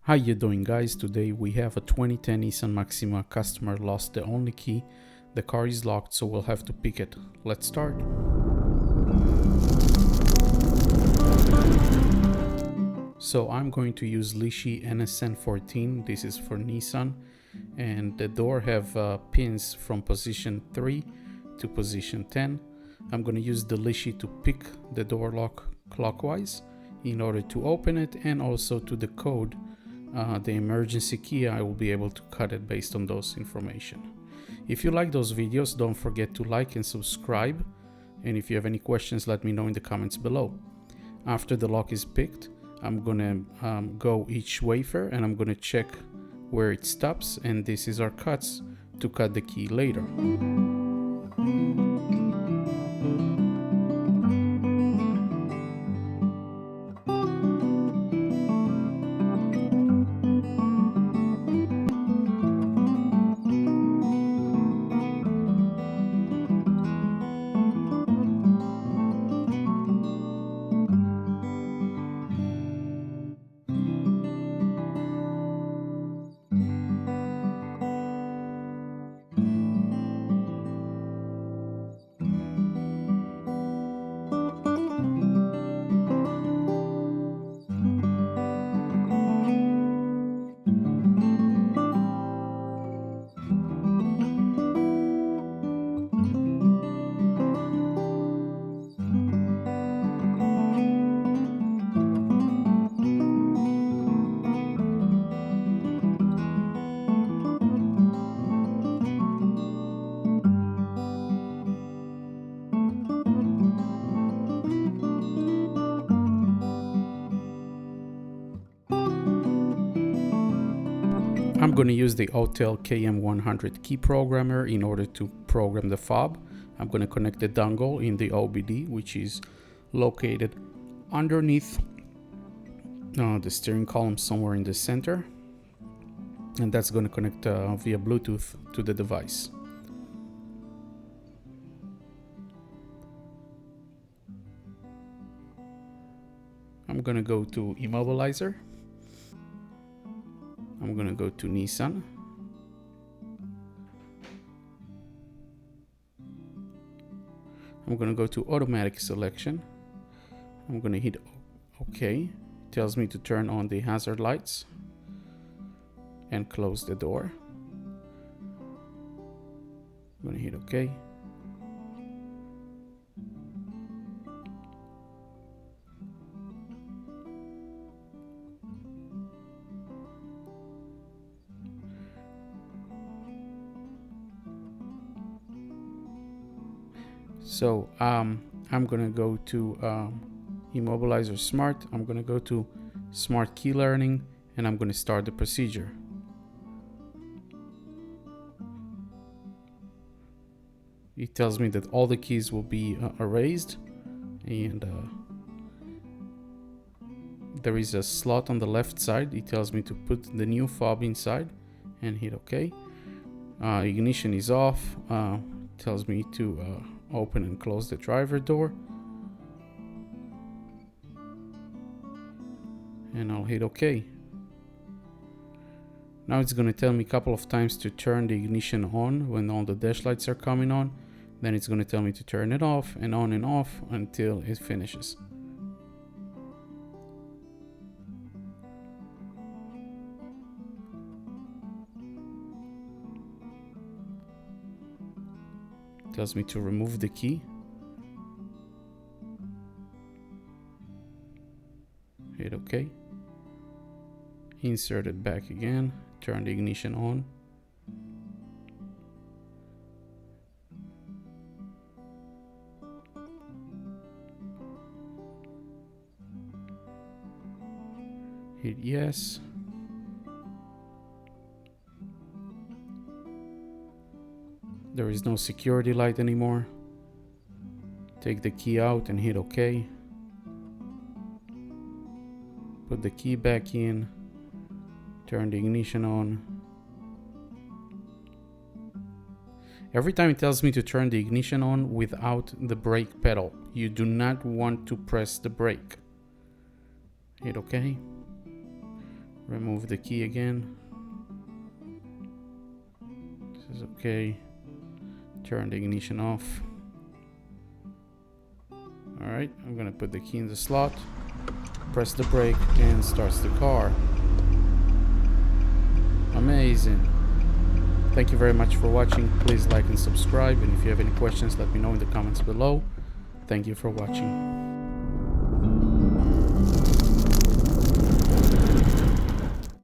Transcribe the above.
How you doing, guys? Today we have a 2010 Nissan Maxima. Customer lost the only key. The car is locked, so we'll have to pick it. Let's start. So I'm going to use Lishi NSN14. This is for Nissan, and the door have pins from position 3 to position 10. I'm going to use the Lishi to pick the door lock clockwise in order to open it, and also to decode the emergency key. I will be able to cut it based on those information. If you like those videos, don't forget to like and subscribe, and if you have any questions, let me know in the comments below. After the lock is picked, I'm gonna go each wafer and I'm gonna check where it stops, and this is our cuts to cut the key later. I'm going to use the Autel KM100 key programmer in order to program the FOB. I'm going to connect the dongle in the OBD, which is located underneath the steering column somewhere in the center, and that's going to connect via Bluetooth to the device. I'm going to go to Immobilizer. I'm going to go to Nissan. I'm going to go to automatic selection. I'm going to hit OK. It tells me to turn on the hazard lights and close the door. I'm going to hit OK. So I'm gonna go to Immobilizer Smart. I'm gonna go to Smart Key Learning, and I'm gonna start the procedure. It tells me that all the keys will be erased, and there is a slot on the left side. It tells me to put the new fob inside and hit OK. Ignition is off. Tells me to open and close the driver door, and I'll hit OK. Now it's going to tell me a couple of times to turn the ignition on when all the dash lights are coming on. Then it's going to tell me to turn it off and on and off until it finishes. Tells me to remove the key. Hit OK. Insert it back again. Turn the ignition on. Hit yes. There is no security light anymore. Take the key out and hit OK. Put the key back in. Turn the ignition on. Every time it tells me to turn the ignition on without the brake pedal. You do not want to press the brake. Hit OK. Remove the key again. This is okay. Turn the ignition off. Alright, I'm gonna put the key in the slot, press the brake, and starts the car. Amazing. Thank you very much for watching. Please like and subscribe, and if you have any questions, let me know in the comments below. Thank you for watching.